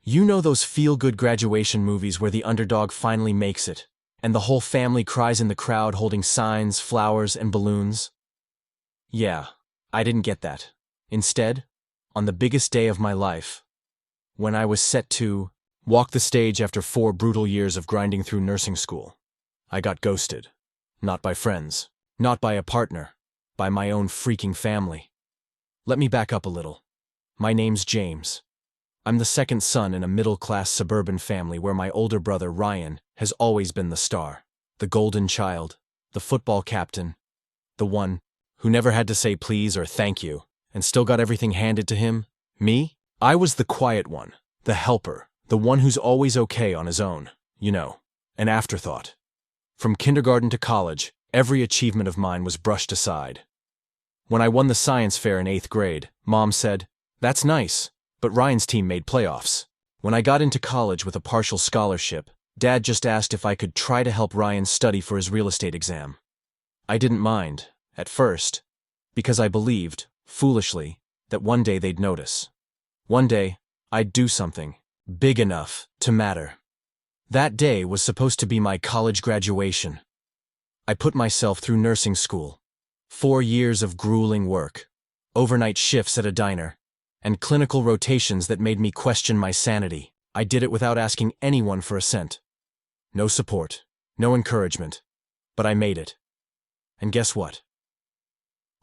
You know those feel-good graduation movies where the underdog finally makes it, and the whole family cries in the crowd holding signs, flowers, and balloons? Yeah, I didn't get that. Instead, on the biggest day of my life, when I was set to walk the stage after 4 brutal years of grinding through nursing school, I got ghosted. Not by friends, not by a partner, by my own freaking family. Let me back up a little. My name's James. I'm the second son in a middle-class suburban family where my older brother, Ryan, has always been the star, the golden child, the football captain, the one who never had to say please or thank you, and still got everything handed to him. Me? I was the quiet one, the helper, the one who's always okay on his own, an afterthought. From kindergarten to college, every achievement of mine was brushed aside. When I won the science fair in 8th grade, Mom said, "That's nice, but Ryan's team made playoffs." When I got into college with a partial scholarship, Dad just asked if I could try to help Ryan study for his real estate exam. I didn't mind, at first, because I believed, foolishly, that one day they'd notice. One day, I'd do something big enough to matter. That day was supposed to be my college graduation. I put myself through nursing school. 4 years of grueling work, overnight shifts at a diner, and clinical rotations that made me question my sanity. I did it without asking anyone for a cent. No support, no encouragement, but I made it. And guess what?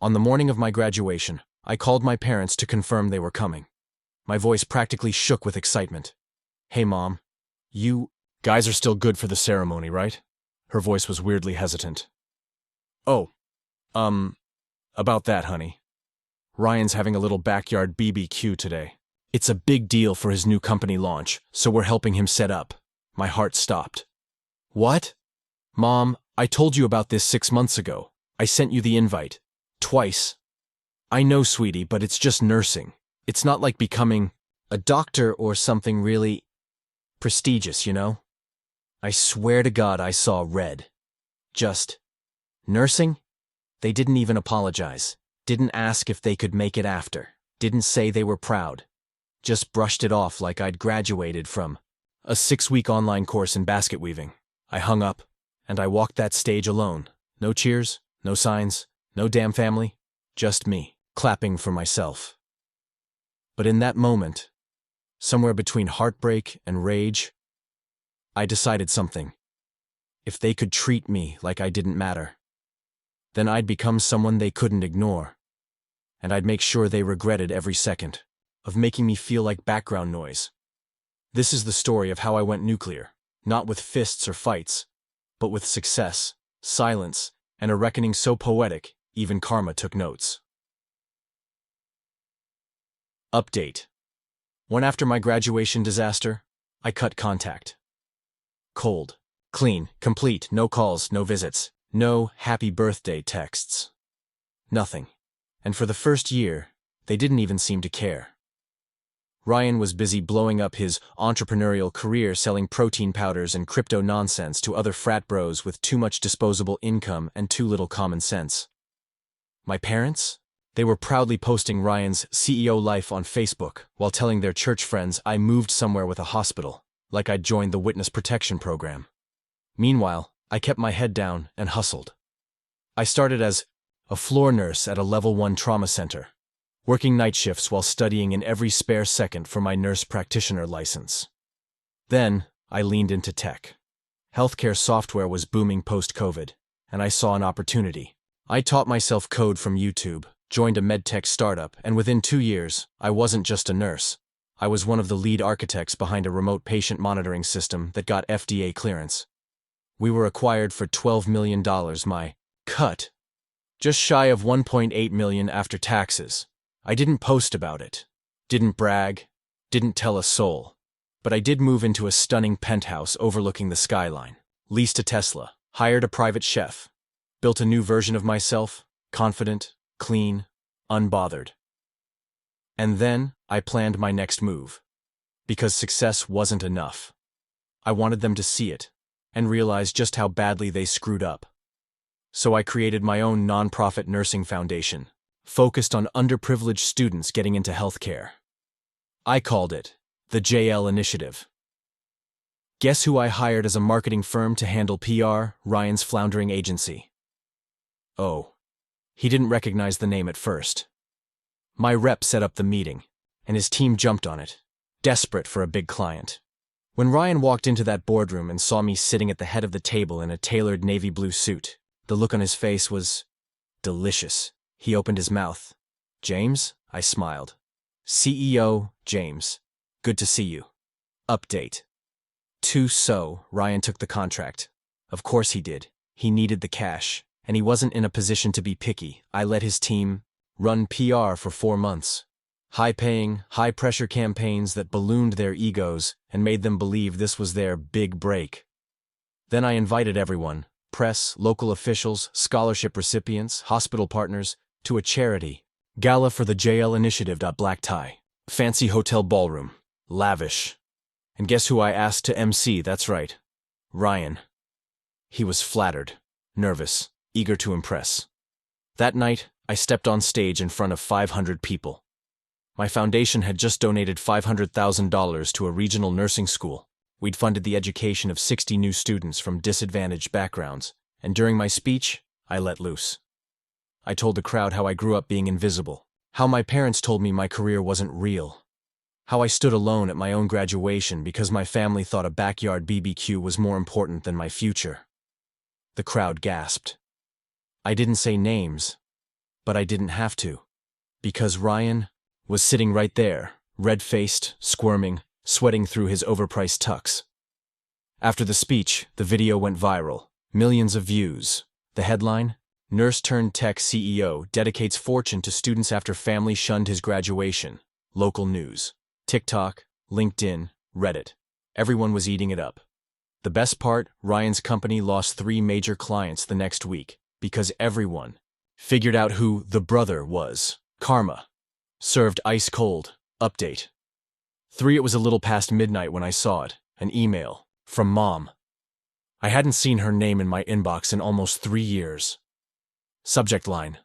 On the morning of my graduation, I called my parents to confirm they were coming. My voice practically shook with excitement. "Hey, Mom, you guys are still good for the ceremony, right?" Her voice was weirdly hesitant. "Oh, about that, honey. Ryan's having a little backyard BBQ today. It's a big deal for his new company launch, so we're helping him set up." My heart stopped. "What?" "Mom, I told you about this 6 months ago. I sent you the invite. Twice." "I know, sweetie, but it's just nursing. It's not like becoming a doctor or something really prestigious, I swear to God I saw red. Just nursing? They didn't even apologize. Didn't ask if they could make it after. Didn't say they were proud. Just brushed it off like I'd graduated from a 6-week online course in basket weaving. I hung up, and I walked that stage alone. No cheers, no signs, no damn family. Just me, clapping for myself. But in that moment, somewhere between heartbreak and rage, I decided something. If they could treat me like I didn't matter, then I'd become someone they couldn't ignore. And I'd make sure they regretted every second of making me feel like background noise. This is the story of how I went nuclear, not with fists or fights, but with success, silence, and a reckoning so poetic, even karma took notes. Update. One after my graduation disaster, I cut contact. Cold, clean, complete, no calls, no visits, no happy birthday texts. Nothing. And for the first year, they didn't even seem to care. Ryan was busy blowing up his entrepreneurial career selling protein powders and crypto nonsense to other frat bros with too much disposable income and too little common sense. My parents? They were proudly posting Ryan's CEO life on Facebook while telling their church friends I moved somewhere with a hospital, like I'd joined the witness protection program. Meanwhile, I kept my head down and hustled. I started as a floor nurse at a level 1 trauma center, working night shifts while studying in every spare second for my nurse practitioner license. Then, I leaned into tech. Healthcare software was booming post-COVID, and I saw an opportunity. I taught myself code from YouTube, joined a medtech startup, and within 2 years, I wasn't just a nurse. I was one of the lead architects behind a remote patient monitoring system that got FDA clearance. We were acquired for $12 million, my cut. Just shy of $1.8 million after taxes. I didn't post about it, didn't brag, didn't tell a soul. But I did move into a stunning penthouse overlooking the skyline, leased a Tesla, hired a private chef, built a new version of myself, confident, clean, unbothered. And then I planned my next move. Because success wasn't enough. I wanted them to see it and realize just how badly they screwed up. So I created my own nonprofit nursing foundation, focused on underprivileged students getting into healthcare. I called it The JL Initiative. Guess who I hired as a marketing firm to handle PR, Ryan's floundering agency? Oh, he didn't recognize the name at first. My rep set up the meeting, and his team jumped on it, desperate for a big client. When Ryan walked into that boardroom and saw me sitting at the head of the table in a tailored navy blue suit, the look on his face was delicious. He opened his mouth. "James?" I smiled. "CEO, James. Good to see you. Update." Ryan took the contract. Of course he did. He needed the cash, and he wasn't in a position to be picky. I let his team run PR for 4 months. High-paying, high-pressure campaigns that ballooned their egos and made them believe this was their big break. Then I invited everyone, press, local officials, scholarship recipients, hospital partners, to a charity gala for the JL Initiative. Black tie, fancy hotel ballroom, lavish. And guess who I asked to MC? That's right, Ryan. He was flattered, nervous, eager to impress. That night, I stepped on stage in front of 500 people. My foundation had just donated $500,000 to a regional nursing school. We'd funded the education of 60 new students from disadvantaged backgrounds, and during my speech, I let loose. I told the crowd how I grew up being invisible, how my parents told me my career wasn't real, how I stood alone at my own graduation because my family thought a backyard BBQ was more important than my future. The crowd gasped. I didn't say names, but I didn't have to, because Ryan was sitting right there, red-faced, squirming, sweating through his overpriced tux. After the speech, the video went viral. Millions of views. The headline? Nurse-turned-tech CEO dedicates fortune to students after family shunned his graduation. Local news. TikTok, LinkedIn, Reddit. Everyone was eating it up. The best part, Ryan's company lost 3 major clients the next week because everyone figured out who the brother was. Karma. Served ice cold. Update. 3. It was a little past midnight when I saw it. An email. From Mom. I hadn't seen her name in my inbox in almost 3 years. Subject line.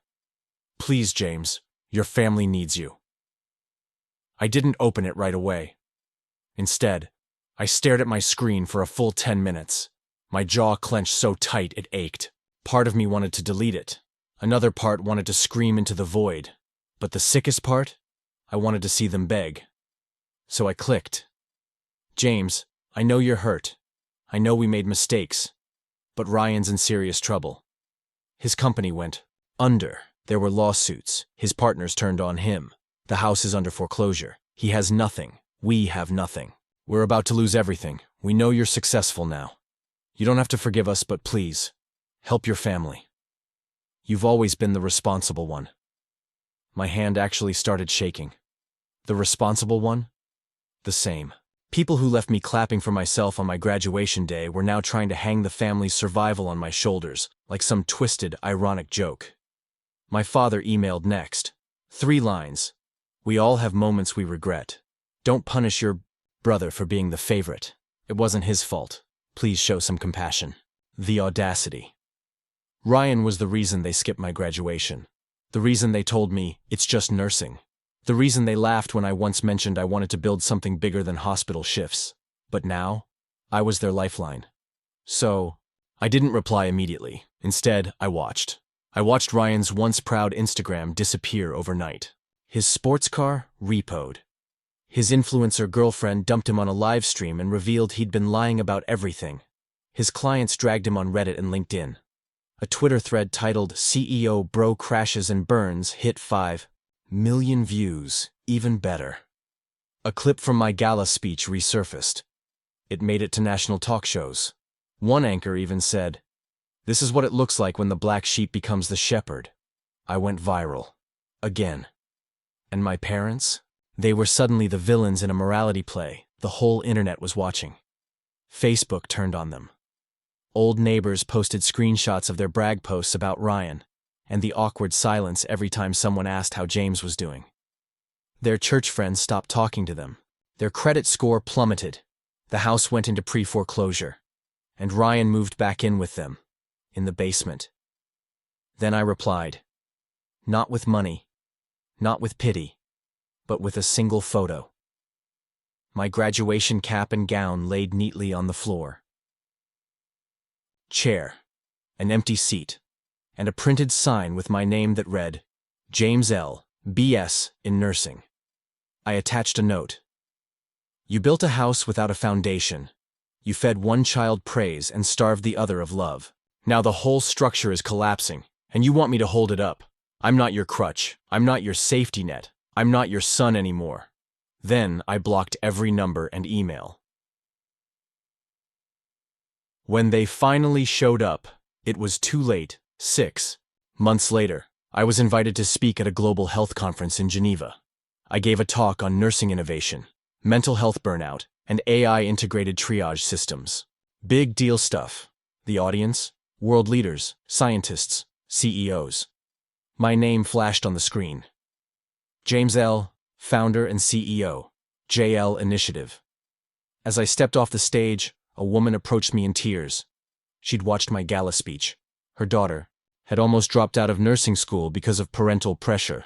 "Please, James, your family needs you." I didn't open it right away. Instead, I stared at my screen for a full 10 minutes. My jaw clenched so tight it ached. Part of me wanted to delete it. Another part wanted to scream into the void. But the sickest part? I wanted to see them beg. So I clicked. "James, I know you're hurt. I know we made mistakes. But Ryan's in serious trouble. His company went under. There were lawsuits. His partners turned on him. The house is under foreclosure. He has nothing. We have nothing. We're about to lose everything. We know you're successful now. You don't have to forgive us, but please, help your family. You've always been the responsible one." My hand actually started shaking. The responsible one? The same. People who left me clapping for myself on my graduation day were now trying to hang the family's survival on my shoulders, like some twisted, ironic joke. My father emailed next. 3 lines. "We all have moments we regret. Don't punish your brother for being the favorite. It wasn't his fault. Please show some compassion." The audacity. Ryan was the reason they skipped my graduation. The reason they told me, "It's just nursing." The reason they laughed when I once mentioned I wanted to build something bigger than hospital shifts. But now, I was their lifeline. So, I didn't reply immediately. Instead, I watched. I watched Ryan's once proud Instagram disappear overnight. His sports car repoed. His influencer girlfriend dumped him on a live stream and revealed he'd been lying about everything. His clients dragged him on Reddit and LinkedIn. A Twitter thread titled "CEO Bro Crashes and Burns" hit 5 million views, even better. A clip from my gala speech resurfaced. It made it to national talk shows. One anchor even said, "This is what it looks like when the black sheep becomes the shepherd." I went viral. Again. And my parents? They were suddenly the villains in a morality play. The whole internet was watching. Facebook turned on them. Old neighbors posted screenshots of their brag posts about Ryan, and the awkward silence every time someone asked how James was doing. Their church friends stopped talking to them. Their credit score plummeted. The house went into pre-foreclosure, and Ryan moved back in with them, in the basement. Then I replied, not with money, not with pity, but with a single photo. my graduation cap and gown laid neatly on the floor. Chair, an empty seat, and a printed sign with my name that read, James L., B.S. in nursing. I attached a note. You built a house without a foundation. You fed one child praise and starved the other of love. Now the whole structure is collapsing, and you want me to hold it up. I'm not your crutch. I'm not your safety net. I'm not your son anymore. Then I blocked every number and email. When they finally showed up, it was too late. 6 months later, I was invited to speak at a global health conference in Geneva. I gave a talk on nursing innovation, mental health burnout, and AI-integrated triage systems. Big deal stuff. The audience? World leaders, scientists, CEOs. My name flashed on the screen. James L., founder and CEO, JL Initiative. As I stepped off the stage, a woman approached me in tears. She'd watched my gala speech. Her daughter had almost dropped out of nursing school because of parental pressure.